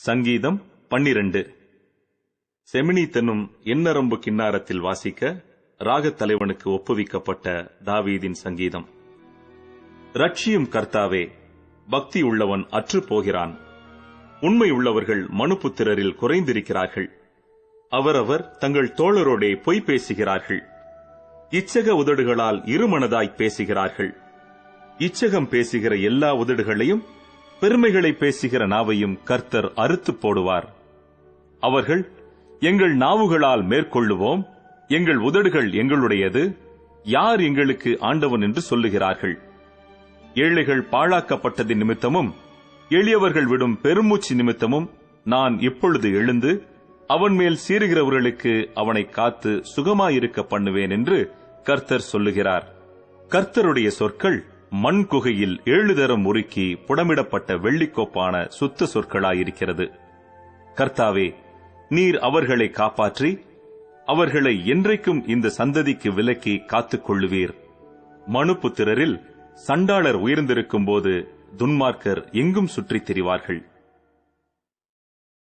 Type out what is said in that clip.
சங்கீதம் 12. செமினீத் என்னும் எந்நரம்பு கின்னாரத்தில் வாசிக்க ராகத் தலைவனுக்கு ஒப்புவிக்கப்பட்ட தாவீதின் சங்கீதம். ரட்சியும் கர்த்தாவே, பக்தி உள்ளவன் அற்றுப் போகிறான். உண்மை உள்ளவர்கள் மனுபுத்திரரில் குறைந்திருக்கிறார்கள். அவரவர் தங்கள் தோழரோடே பொய் பேசுகிறார்கள். இச்சக உதடுகளால் இருமனதாய் பேசுகிறார்கள். இச்சகம் பேசுகிற எல்லா உதடுகளையும் பெருமைகளை பேசுகிற நாவையும் கர்த்தர் அறுத்துப் போடுவார். அவர்கள், எங்கள் நாவுகளால் மேற்கொள்ளுவோம், எங்கள் உதடுகள் எங்களுடையது, யார் எங்களுக்கு ஆண்டவன் என்று சொல்லுகிறார்கள். ஏழைகள் பாழாக்கப்பட்டது நிமித்தமும் எளியவர்கள் விடும் பெருமூச்சு நிமித்தமும் நான் இப்பொழுது எழுந்து அவன் மேல் சீறுகிறவர்களுக்கு அவனை காத்து சுகமாயிருக்க பண்ணுவேன் என்று கர்த்தர் சொல்லுகிறார். கர்த்தருடைய சொற்கள் மண் குகையில் 7 தரம் உருக்கி புடமிடப்பட்ட வெள்ளிக்கோப்பான சுத்த சொற்களாயிருக்கிறது. கர்த்தாவே, நீர் அவர்களை காப்பாற்றி அவர்களை என்றைக்கும் இந்த சந்ததிக்கு விலக்கி காத்துக் கொள்ளுவீர். மனுபுத்திரரில் சண்டாளர் உயர்ந்திருக்கும் போது துன்மார்க்கர் எங்கும் சுற்றித் திரிவார்கள்.